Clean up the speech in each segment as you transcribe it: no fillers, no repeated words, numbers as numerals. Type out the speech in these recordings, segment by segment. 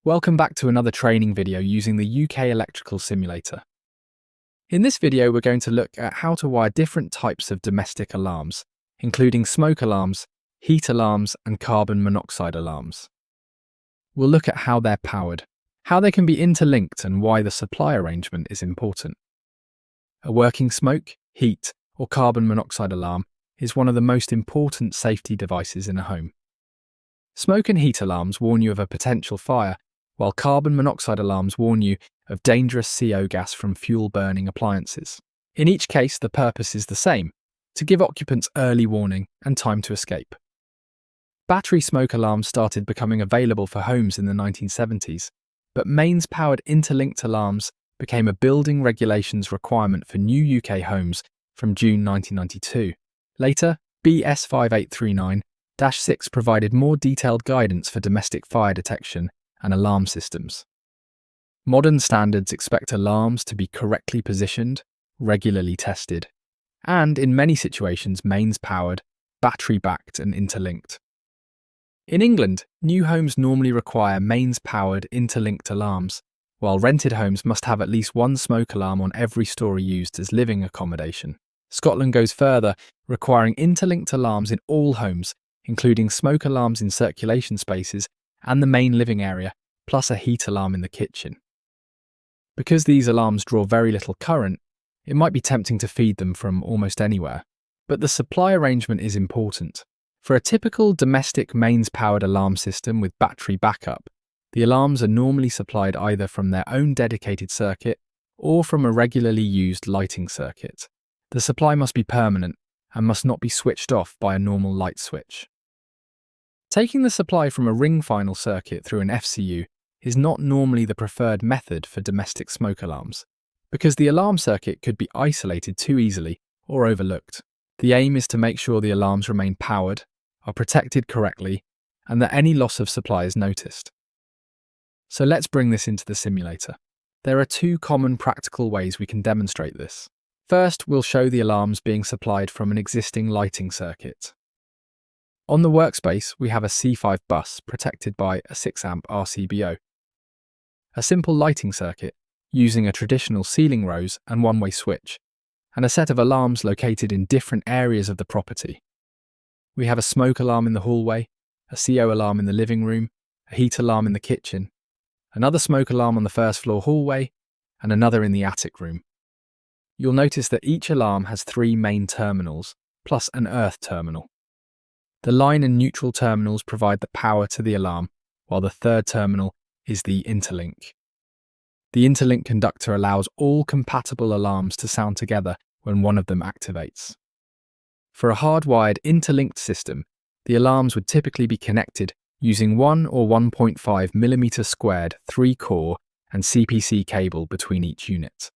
Welcome back to another training video using the UK Electrical Simulator. In this video, we're going to look at how to wire different types of domestic alarms, including smoke alarms, heat alarms, and carbon monoxide alarms. We'll look at how they're powered, how they can be interlinked, and why the supply arrangement is important. A working smoke, heat, or carbon monoxide alarm is one of the most important safety devices in a home. Smoke and heat alarms warn you of a potential fire, while carbon monoxide alarms warn you of dangerous CO gas from fuel-burning appliances. In each case, the purpose is the same: to give occupants early warning and time to escape. Battery smoke alarms started becoming available for homes in the 1970s, but mains-powered interlinked alarms became a building regulations requirement for new UK homes from June 1992. Later, BS 5839-6 provided more detailed guidance for domestic fire detection and alarm systems. Modern standards expect alarms to be correctly positioned, regularly tested, and in many situations mains-powered, battery-backed and interlinked. In England, new homes normally require mains-powered interlinked alarms, while rented homes must have at least one smoke alarm on every storey used as living accommodation. Scotland goes further, requiring interlinked alarms in all homes, including smoke alarms in circulation spaces and the main living area, plus a heat alarm in the kitchen. Because these alarms draw very little current, it might be tempting to feed them from almost anywhere. But the supply arrangement is important. For a typical domestic mains-powered alarm system with battery backup, the alarms are normally supplied either from their own dedicated circuit or from a regularly used lighting circuit. The supply must be permanent and must not be switched off by a normal light switch. Taking the supply from a ring final circuit through an FCU is not normally the preferred method for domestic smoke alarms, because the alarm circuit could be isolated too easily or overlooked. The aim is to make sure the alarms remain powered, are protected correctly, and that any loss of supply is noticed. So let's bring this into the simulator. There are two common practical ways we can demonstrate this. First, we'll show the alarms being supplied from an existing lighting circuit. On the workspace, we have a C5 bus protected by a 6-amp RCBO. A simple lighting circuit using a traditional ceiling rose and one-way switch, and a set of alarms located in different areas of the property. We have a smoke alarm in the hallway, a CO alarm in the living room, a heat alarm in the kitchen, another smoke alarm on the first floor hallway, and another in the attic room. You'll notice that each alarm has 3 main terminals, plus an earth terminal. The line and neutral terminals provide the power to the alarm, while the third terminal is the interlink. The interlink conductor allows all compatible alarms to sound together when one of them activates. For a hardwired interlinked system, the alarms would typically be connected using 1 or 1.5 mm squared 3-core and CPC cable between each unit.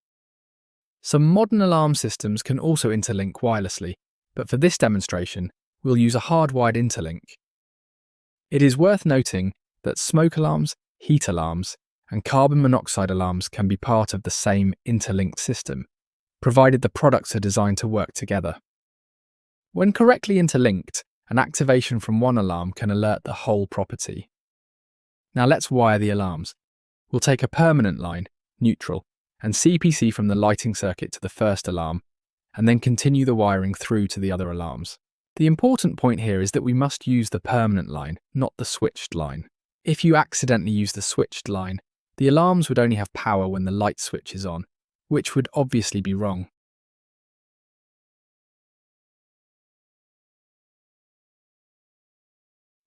Some modern alarm systems can also interlink wirelessly, but for this demonstration, we'll use a hardwired interlink. It is worth noting that smoke alarms, heat alarms, and carbon monoxide alarms can be part of the same interlinked system, provided the products are designed to work together. When correctly interlinked, an activation from one alarm can alert the whole property. Now let's wire the alarms. We'll take a permanent line, neutral, and CPC from the lighting circuit to the first alarm, and then continue the wiring through to the other alarms. The important point here is that we must use the permanent line, not the switched line. If you accidentally use the switched line, the alarms would only have power when the light switch is on, which would obviously be wrong.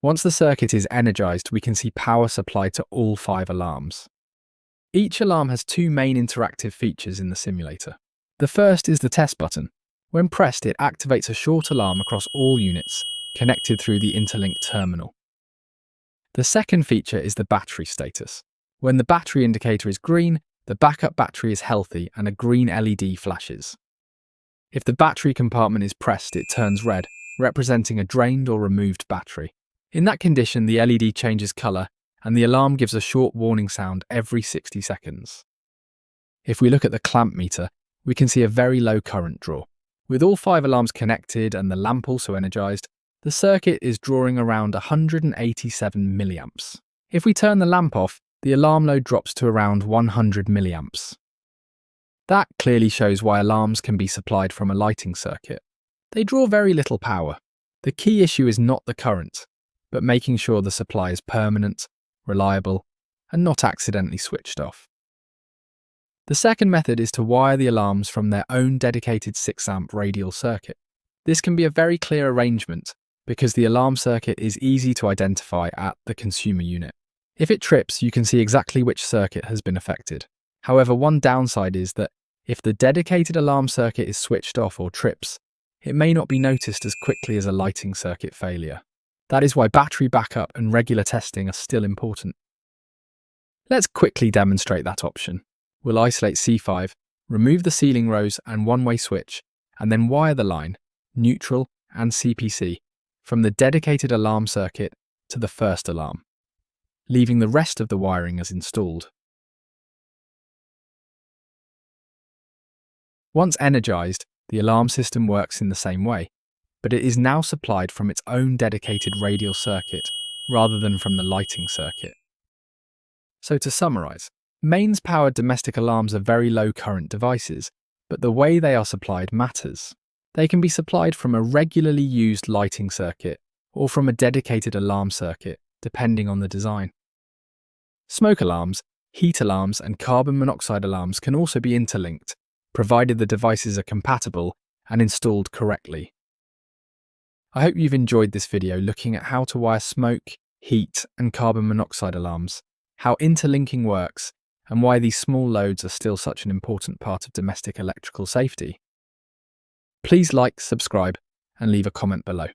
Once the circuit is energized, we can see power supplied to all 5 alarms. Each alarm has 2 main interactive features in the simulator. The first is the test button. When pressed, it activates a short alarm across all units, connected through the interlinked terminal. The second feature is the battery status. When the battery indicator is green, the backup battery is healthy and a green LED flashes. If the battery compartment is pressed, it turns red, representing a drained or removed battery. In that condition, the LED changes colour and the alarm gives a short warning sound every 60 seconds. If we look at the clamp meter, we can see a very low current draw. With all 5 alarms connected and the lamp also energized, the circuit is drawing around 187 milliamps. If we turn the lamp off, the alarm load drops to around 100 milliamps. That clearly shows why alarms can be supplied from a lighting circuit. They draw very little power. The key issue is not the current, but making sure the supply is permanent, reliable, and not accidentally switched off. The second method is to wire the alarms from their own dedicated 6-amp radial circuit. This can be a very clear arrangement because the alarm circuit is easy to identify at the consumer unit. If it trips, you can see exactly which circuit has been affected. However, one downside is that if the dedicated alarm circuit is switched off or trips, it may not be noticed as quickly as a lighting circuit failure. That is why battery backup and regular testing are still important. Let's quickly demonstrate that option. We'll isolate C5, remove the ceiling rows and one-way switch, and then wire the line, neutral and CPC, from the dedicated alarm circuit to the first alarm, leaving the rest of the wiring as installed. Once energized, the alarm system works in the same way, but it is now supplied from its own dedicated radial circuit rather than from the lighting circuit. So to summarize, mains-powered domestic alarms are very low current devices, but the way they are supplied matters. They can be supplied from a regularly used lighting circuit or from a dedicated alarm circuit, depending on the design. Smoke alarms, heat alarms, and carbon monoxide alarms can also be interlinked, provided the devices are compatible and installed correctly. I hope you've enjoyed this video looking at how to wire smoke, heat, and carbon monoxide alarms, how interlinking works, and why these small loads are still such an important part of domestic electrical safety. Please like, subscribe, and leave a comment below.